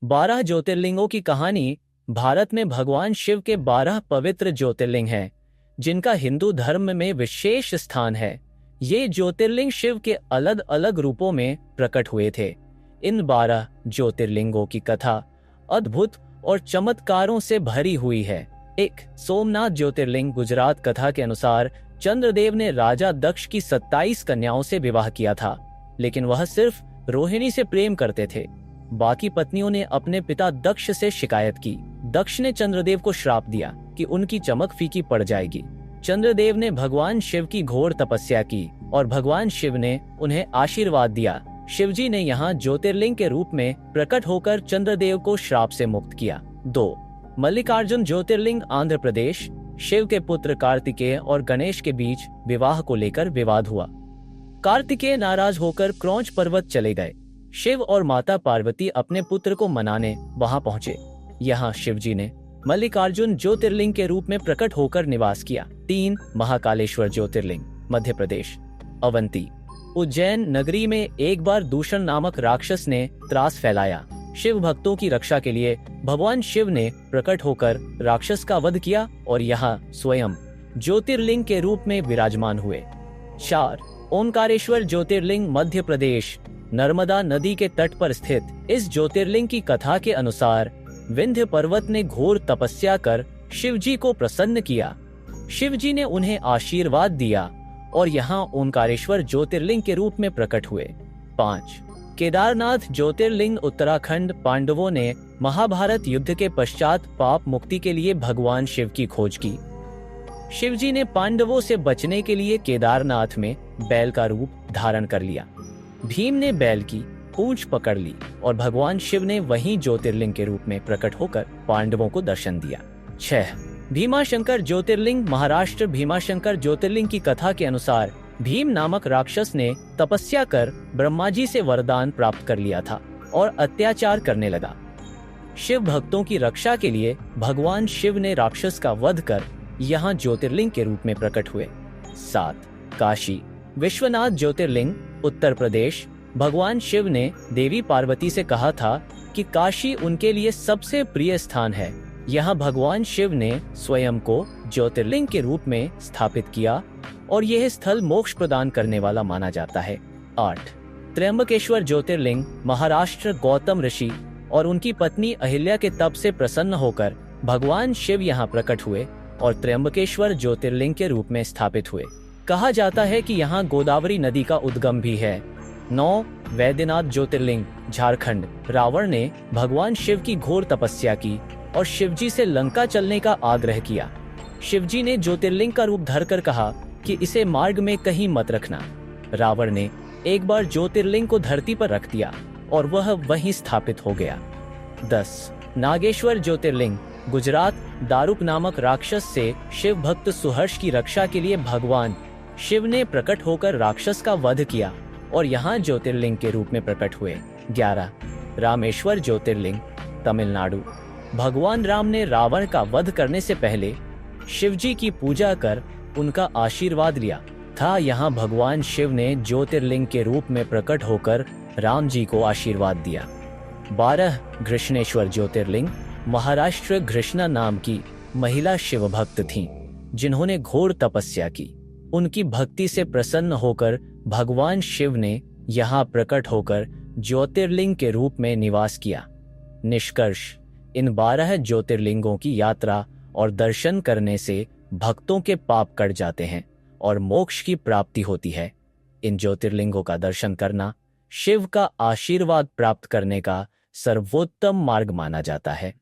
12 ज्योतिर्लिंगों की कहानी। भारत में भगवान शिव के 12 पवित्र ज्योतिर्लिंग हैं, जिनका हिंदू धर्म में विशेष स्थान है। ये ज्योतिर्लिंग शिव के अलग अलग रूपों में प्रकट हुए थे। इन 12 ज्योतिर्लिंगों की कथा अद्भुत और चमत्कारों से भरी हुई है। 1. सोमनाथ ज्योतिर्लिंग। गुजरात कथा के अनुसार चंद्रदेव ने राजा दक्ष की 27 कन्याओं से विवाह किया था, लेकिन वह सिर्फ रोहिणी से प्रेम करते थे। बाकी पत्नियों ने अपने पिता दक्ष से शिकायत की। दक्ष ने चंद्रदेव को श्राप दिया कि उनकी चमक फीकी पड़ जाएगी। चंद्रदेव ने भगवान शिव की घोर तपस्या की और भगवान शिव ने उन्हें आशीर्वाद दिया। शिवजी ने यहाँ ज्योतिर्लिंग के रूप में प्रकट होकर चंद्रदेव को श्राप से मुक्त किया। 2. मल्लिकार्जुन ज्योतिर्लिंग। आंध्र प्रदेश। शिव के पुत्र कार्तिकेय और गणेश के बीच विवाह को लेकर विवाद हुआ। कार्तिकेय नाराज होकर क्रौंच पर्वत चले गए। शिव और माता पार्वती अपने पुत्र को मनाने वहां पहुंचे। यहाँ शिवजी ने मल्लिकार्जुन ज्योतिर्लिंग के रूप में प्रकट होकर निवास किया। 3. महाकालेश्वर ज्योतिर्लिंग। मध्य प्रदेश। अवंती। उज्जैन नगरी में एक बार दूषण नामक राक्षस ने त्रास फैलाया। शिव भक्तों की रक्षा के लिए भगवान शिव ने प्रकट होकर राक्षस का वध किया और यहाँ स्वयं ज्योतिर्लिंग के रूप में विराजमान हुए। 4. ओंकारेश्वर ज्योतिर्लिंग। मध्य प्रदेश। नर्मदा नदी के तट पर स्थित इस ज्योतिर्लिंग की कथा के अनुसार विंध्य पर्वत ने घोर तपस्या कर शिवजी को प्रसन्न किया। शिवजी ने उन्हें आशीर्वाद दिया और यहाँ ओंकारेश्वर ज्योतिर्लिंग के रूप में प्रकट हुए। 5. केदारनाथ ज्योतिर्लिंग। उत्तराखंड। पांडवों ने महाभारत युद्ध के पश्चात पाप मुक्ति के लिए भगवान शिव की खोज की। शिवजी ने पांडवों से बचने के लिए केदारनाथ में बैल का रूप धारण कर लिया। भीम ने बैल की पूंछ पकड़ ली और भगवान शिव ने वहीं ज्योतिर्लिंग के रूप में प्रकट होकर पांडवों को दर्शन दिया। 6. भीमाशंकर ज्योतिर्लिंग। महाराष्ट्र। भीमाशंकर ज्योतिर्लिंग की कथा के अनुसार भीम नामक राक्षस ने तपस्या कर ब्रह्मा जी से वरदान प्राप्त कर लिया था और अत्याचार करने लगा। शिव भक्तों की रक्षा के लिए भगवान शिव ने राक्षस का वध कर यहाँ ज्योतिर्लिंग के रूप में प्रकट हुए। 7. काशी विश्वनाथ ज्योतिर्लिंग। उत्तर प्रदेश। भगवान शिव ने देवी पार्वती से कहा था कि काशी उनके लिए सबसे प्रिय स्थान है। यहाँ भगवान शिव ने स्वयं को ज्योतिर्लिंग के रूप में स्थापित किया और यह स्थल मोक्ष प्रदान करने वाला माना जाता है। 8. त्र्यंबकेश्वर ज्योतिर्लिंग। महाराष्ट्र। गौतम ऋषि और उनकी पत्नी अहिल्या के तप से प्रसन्न होकर भगवान शिव यहाँ प्रकट हुए और त्र्यंबकेश्वर ज्योतिर्लिंग के रूप में स्थापित हुए। कहा जाता है कि यहाँ गोदावरी नदी का उद्गम भी है। 9. वैद्यनाथ ज्योतिर्लिंग। झारखंड। रावण ने भगवान शिव की घोर तपस्या की और शिवजी से लंका चलने का आग्रह किया। शिवजी ने ज्योतिर्लिंग का रूप धरकर कहा कि इसे मार्ग में कहीं मत रखना। रावण ने एक बार ज्योतिर्लिंग को धरती पर रख दिया और वह वहीं स्थापित हो गया। 10. नागेश्वर ज्योतिर्लिंग। गुजरात। दारुक नामक राक्षस से शिव भक्त सुहर्ष की रक्षा के लिए भगवान शिव ने प्रकट होकर राक्षस का वध किया और यहाँ ज्योतिर्लिंग के रूप में प्रकट हुए। 11. रामेश्वर ज्योतिर्लिंग। तमिलनाडु। भगवान राम ने रावण का वध करने से पहले शिवजी की पूजा कर उनका आशीर्वाद लिया था। यहाँ भगवान शिव ने ज्योतिर्लिंग के रूप में प्रकट होकर राम जी को आशीर्वाद दिया। 12. घृष्णेश्वर ज्योतिर्लिंग। महाराष्ट्र। घृष्णा नाम की महिला शिव भक्त थीं, जिन्होंने घोर तपस्या की। उनकी भक्ति से प्रसन्न होकर भगवान शिव ने यहाँ प्रकट होकर ज्योतिर्लिंग के रूप में निवास किया। निष्कर्ष, इन 12 ज्योतिर्लिंगों की यात्रा और दर्शन करने से भक्तों के पाप कट जाते हैं और मोक्ष की प्राप्ति होती है। इन ज्योतिर्लिंगों का दर्शन करना शिव का आशीर्वाद प्राप्त करने का सर्वोत्तम मार्ग माना जाता है।